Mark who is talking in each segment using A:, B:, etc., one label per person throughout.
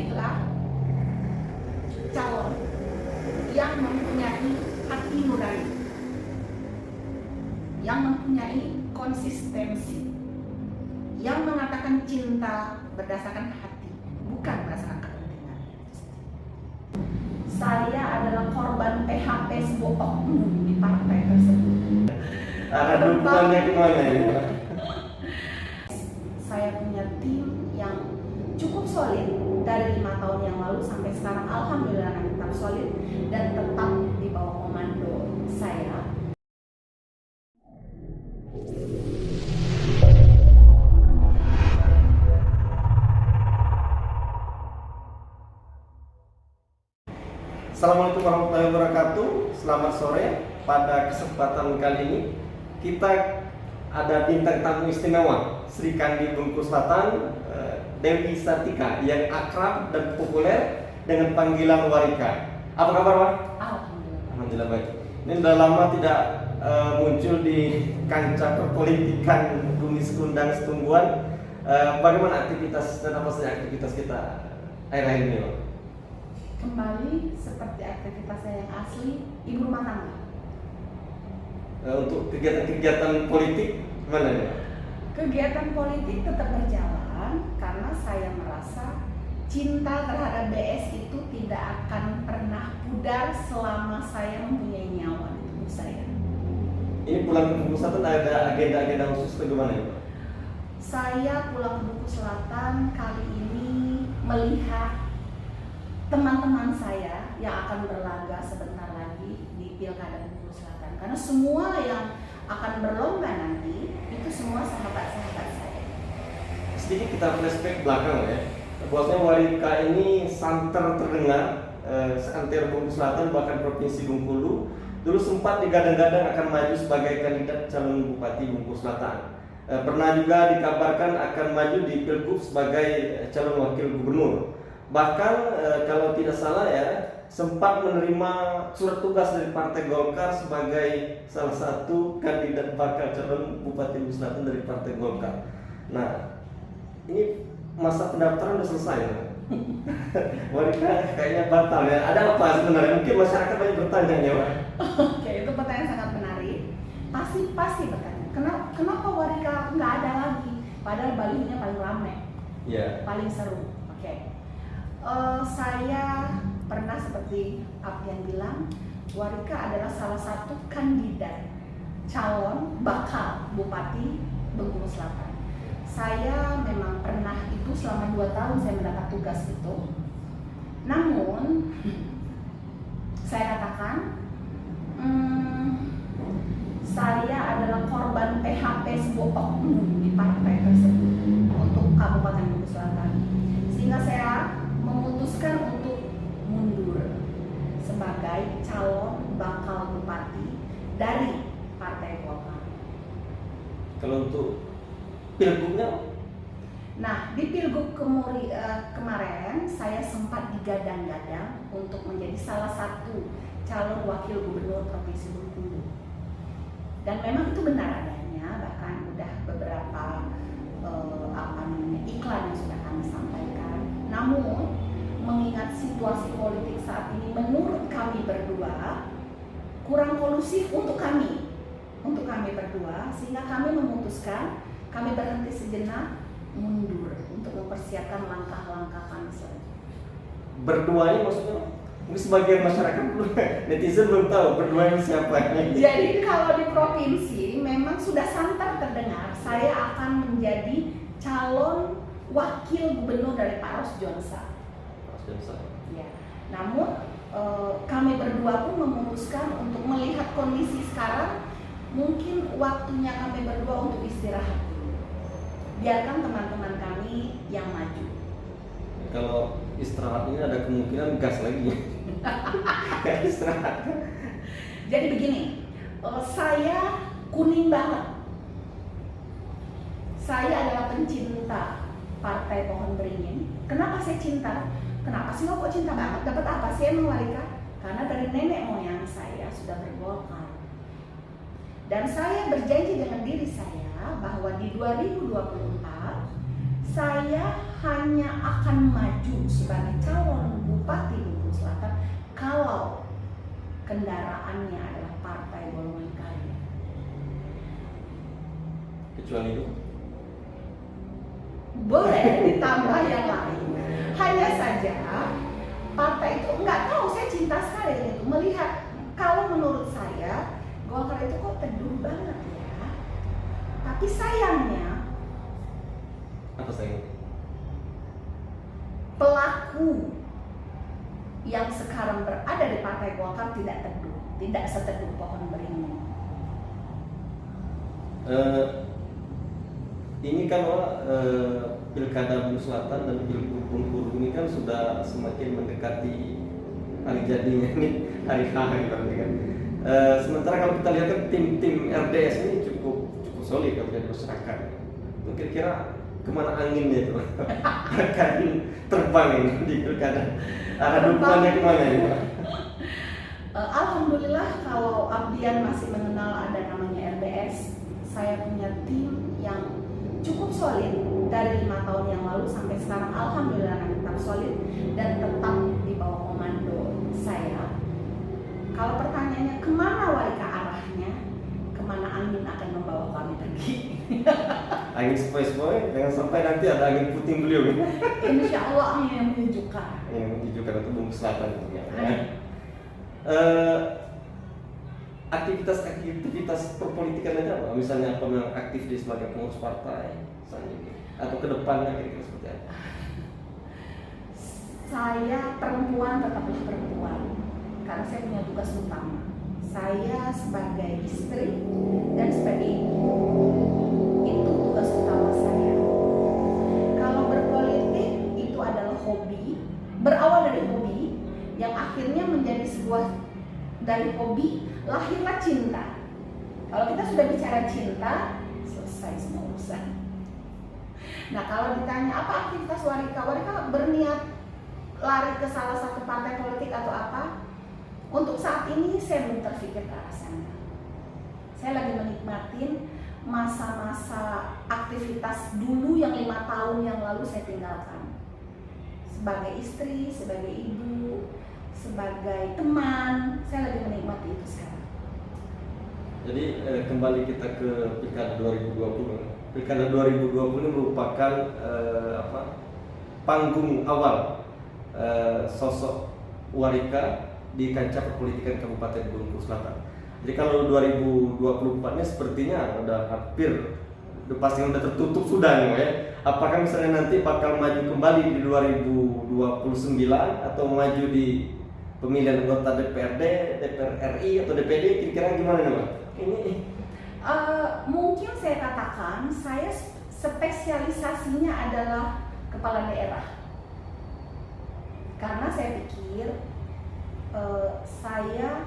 A: pilihlah calon yang mempunyai hati nurani, yang mempunyai konsistensi, yang mengatakan cinta berdasarkan hati, bukan berdasarkan kepentingan. Saya adalah korban PHP sebuah oknum di partai tersebut.
B: Ada dukungannya kemana ya?
A: Saya punya tim yang cukup solid dari 5 tahun yang lalu sampai sekarang, alhamdulillah tetap solid dan tetap di bawah komando saya.
B: Assalamualaikum warahmatullahi wabarakatuh. Selamat sore. Pada kesempatan kali ini kita ada bintang tamu istimewa, Sri Kandi Bengkulu Selatan, Dewi Sartika, yang akrab dan populer dengan panggilan Warika. Apa kabar, Wak?
A: Alhamdulillah.
B: Alhamdulillah baik. Ini sudah lama tidak muncul di kancah perpolitikan bumi sekundang setumbuhan. Bagaimana aktivitas dan apa saja aktivitas kita akhir-akhir ini, Wak?
A: Kembali seperti aktivitas saya yang asli, ibu rumah tangga.
B: Untuk kegiatan-kegiatan politik mana ya?
A: Kegiatan politik tetap berjalan karena saya merasa cinta terhadap BS itu tidak akan pernah pudar selama saya mempunyai nyawa di tubuh saya.
B: Ini pulang ke Bengkulu Selatan ada agenda-agenda khusus bagaimana ya, Pak?
A: Saya pulang ke Bengkulu Selatan kali ini melihat teman-teman saya yang akan berlaga sebentar lagi di Pilkada Bengkulu Selatan. Karena semua yang akan berlomba nanti itu semua sahabat-sahabat saya.
B: Sedikit kita flashback belakang ya. Bahwasanya Warika ini santer terdengar seantero Bengkulu Selatan bahkan Provinsi Bengkulu dulu sempat digadang-gadang akan maju sebagai kandidat calon Bupati Bengkulu Selatan. Pernah juga dikabarkan akan maju di Pilgub sebagai calon Wakil Gubernur. Bahkan kalau tidak salah ya, sempat menerima surat tugas dari Partai Golkar sebagai salah satu kandidat bakal calon Bupati Bengkulu Selatan dari Partai Golkar. Nah, ini masa pendaftaran sudah selesai ya? Warika kayaknya batal ya. Ada apa sebenarnya? Mungkin masyarakat banyak bertanya ya, Pak.
A: Oke, itu pertanyaan sangat menarik. Pasti bertanya. Kenapa Warika nggak ada lagi? Padahal balihonya paling ramai, paling seru. Oke. Saya pernah seperti Apian bilang, Warika adalah salah satu kandidat calon bakal Bupati Bengkulu Selatan. Saya memang pernah itu selama 2 tahun saya mendapat tugas itu. Namun saya katakan saya adalah korban PHP sebuah oknum di partai tersebut untuk Kabupaten Bengkulu Selatan. Sehingga saya memutuskan untuk mundur sebagai calon bakal bupati dari Partai Golkar.
B: Kalau untuk pilgubnya?
A: Nah, di pilgub kemarin saya sempat digadang-gadang untuk menjadi salah satu calon wakil gubernur Provinsi Bengkulu. Dan memang itu benar adanya, bahkan udah beberapa iklan yang sudah kami sampaikan. Namun mengingat situasi politik saat ini menurut kami berdua kurang kondusif untuk kami berdua, sehingga kami memutuskan kami berhenti sejenak, mundur untuk mempersiapkan langkah-langkah kami selanjutnya.
B: Berdua ini maksudnya mungkin sebagian masyarakat netizen belum tahu berdua ini siapa.
A: Jadi kalau di provinsi memang sudah santer terdengar saya akan menjadi calon wakil gubernur dari Pak Ros Jonsa. Ya. Namun kami berdua pun memutuskan untuk melihat kondisi sekarang, mungkin waktunya kami berdua untuk istirahat dulu. Biarkan teman-teman kami yang maju.
B: Kalau istirahat ini ada kemungkinan gas lagi. Kayak istirahat.
A: Jadi begini, saya kuning banget. Saya adalah pencinta Partai Pohon Beringin. Kenapa saya cinta? Kenapa sih kok cinta banget? Dapat apa sih emang Warika? Karena dari nenek moyang saya sudah bergolkar. Dan saya berjanji dengan diri saya bahwa di 2024 saya hanya akan maju sebagai kendaraannya adalah partai golongan karya.
B: Kecuali itu?
A: Boleh ditambah yang lain. Hanya saja partai itu nggak tahu, saya cinta sekali itu melihat. Kalau menurut saya Golkar itu kok teduh banget ya. Tapi sayangnya
B: apa sayang?
A: Pelaku yang sekarang berada di partai Golkar tidak teduh, tidak seteduh pohon beringin.
B: Ini kan Pilkada Bengkulu Selatan dan Pilgub Bengkulu ini kan sudah semakin mendekati hari jadinya nih, hari H gitu kan. Sementara kalau kita lihat kan tim RDS ini cukup solid kalau jadi masyarakat. Itu kira-kira kemana anginnya itu akan terbang ini di pilkada? Arah dukungannya kemana ini?
A: Alhamdulillah kalau Abdian masih mengenal ada namanya RDS. Saya punya tim yang cukup solid dari 5 tahun yang lalu sampai sekarang. Alhamdulillah tetap solid dan tetap di bawah komando saya. Kalau pertanyaannya kemana Warika arahnya, kemana angin akan membawa kami pergi?
B: Angin sepoi-sepoi, jangan sampai nanti ada angin puting beliung.
A: Insya Allah angin yang menyejukkan.
B: Yang menyejukkan itu Bengkulu Selatan ya. Aktivitas perpolitikan aja apa? Misalnya apa yang aktif di sebagai pengurus partai, misalnya, atau ke depannya kira-kira seperti apa?
A: Saya perempuan tetaplah perempuan karena saya punya tugas utama. Saya sebagai istri dan sebagai ibu, itu tugas utama saya. Kalau berpolitik itu adalah hobi, berawal dari hobi yang akhirnya menjadi sebuah, dari hobi lahirlah cinta. Kalau kita sudah bicara cinta, selesai semua urusan. Nah, kalau ditanya apa aktivitas Warika berniat lari ke salah satu partai politik atau apa? Untuk saat ini saya belum terpikir ke arah sana. Saya lagi menikmatin masa-masa aktivitas dulu yang 5 tahun yang lalu saya tinggalkan. Sebagai istri, sebagai ibu, sebagai teman, saya lagi menikmati itu sekarang.
B: Jadi kembali kita ke Pilkada 2020. Pilkada 2020 ini merupakan panggung awal sosok Warika di kancah perpolitikan Kabupaten Bengkulu Selatan. Jadi kalau 2024-nya sepertinya udah hampir, pasti udah tertutup sudah nih ya. Apakah misalnya nanti bakal maju kembali di 2029 atau maju di pemilihan anggota DPRD, DPR RI atau DPD, kira-kira gimana nih Mbak? Ini
A: mungkin saya katakan saya spesialisasinya adalah kepala daerah. Karena saya pikir saya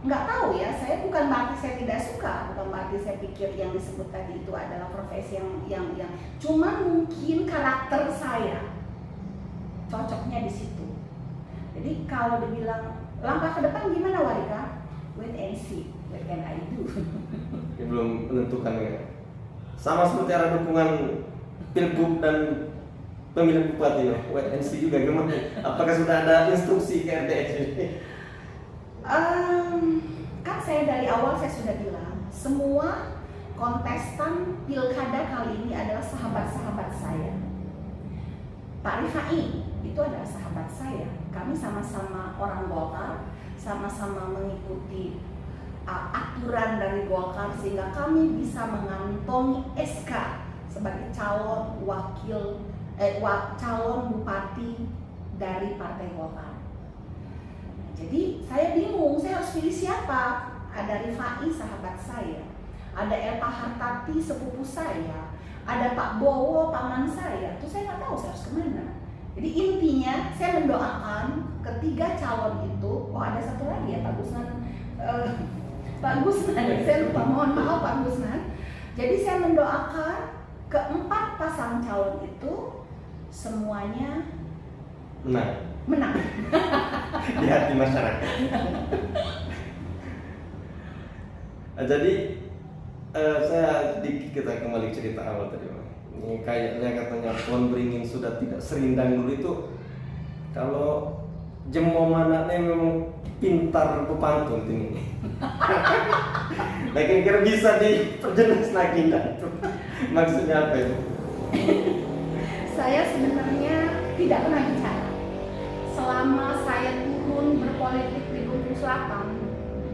A: nggak tahu ya, saya bukan berarti saya tidak suka, bukan berarti saya pikir yang disebut tadi itu adalah profesi yang cuma mungkin karakter saya cocoknya di situ. Jadi kalau dibilang langkah ke depan gimana Warika? Wait and see, what can I do?
B: Ya, belum menentukan ya. Sama seperti arah dukungan Pilgub dan pemilihan bupati, wait and see juga gimana? Apakah sudah ada instruksi ke RDS ini?
A: Kan saya dari awal saya sudah bilang semua kontestan pilkada kali ini adalah sahabat-sahabat saya. Pak Rifai itu adalah sahabat saya. Kami sama-sama orang Golkar, sama-sama mengikuti aturan dari Golkar sehingga kami bisa mengantongi SK sebagai calon calon bupati dari Partai Golkar. Jadi saya bingung, saya harus pilih siapa? Ada Rifai sahabat saya, ada Elpa Hartati sepupu saya, ada Pak Bowo paman saya. Itu saya nggak tahu saya harus kemana. Jadi intinya saya mendoakan ketiga calon itu. Oh ada satu lagi ya Pak Gusman, saya lupa, mohon maaf Pak Gusman. Jadi saya mendoakan keempat pasang calon itu semuanya menang
B: di hati masyarakat. Jadi saya sedikit kita kembali cerita awal tadi. Ini kayaknya katanya pohon beringin sudah tidak serindang dulu itu. Kalau jemo manaknya memang pintar pepantun ini. Nah kira-kira bisa diperjelas lagi enggak itu? Maksudnya apa itu?
A: Saya sebenarnya tidak pernah bicara. Selama saya turun berpolitik di Bengkulu Selatan,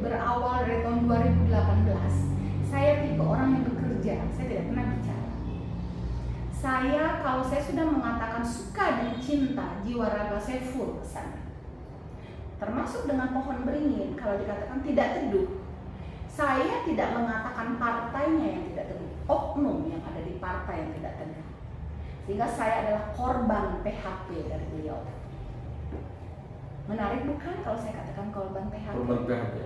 A: berawal dari tahun 2018, saya tipe orang yang bekerja, saya tidak pernah bicara. Kalau saya sudah mengatakan suka dan cinta, jiwa raga saya full ke sana. Termasuk dengan pohon beringin, kalau dikatakan tidak teduh. Saya tidak mengatakan partainya yang tidak teduh, oknum yang ada di partai yang tidak teduh. Sehingga saya adalah korban PHP dari beliau. Menarik bukan kalau saya katakan korban PHP?
B: Korban PHP.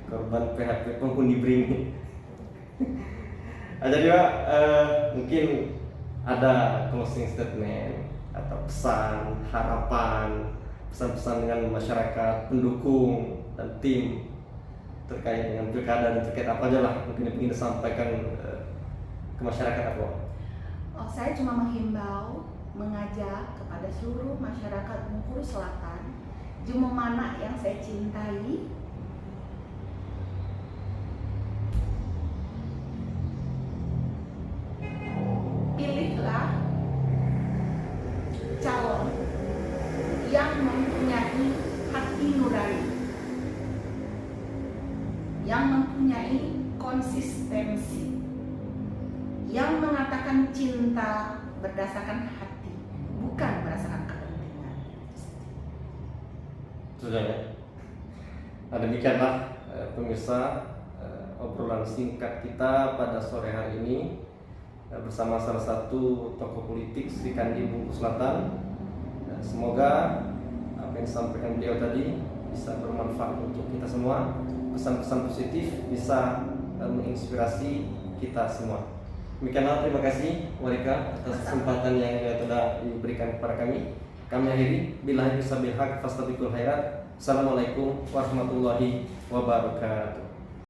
B: Korban PHP penghuni beringin. Jadi Pak, mungkin ada closing statement atau pesan, harapan, pesan-pesan dengan masyarakat, pendukung dan tim terkait dengan pilkada dan terkait apa aja lah mungkin yang ingin disampaikan ke masyarakat apa?
A: Saya cuma menghimbau, mengajak kepada seluruh masyarakat Bengkulu Selatan, Jemo Mana yang saya cintai, pilihlah calon yang mempunyai hati nurani, yang mempunyai konsistensi, yang mengatakan cinta berdasarkan hati, bukan berdasarkan kepentingan.
B: Sudah ya. Nah demikianlah pemirsa obrolan singkat kita pada sore hari ini bersama salah satu tokoh politik Sri Kandi Bengkulu Selatan. Semoga apa yang disampaikan beliau tadi bisa bermanfaat untuk kita semua. Pesan-pesan positif bisa menginspirasi kita semua. Demikianlah, terima kasih Warika atas kesempatan yang telah diberikan kepada kami. Kami akhiri, billahi bisabil haq fastabiqul khairat. Assalamualaikum warahmatullahi wabarakatuh.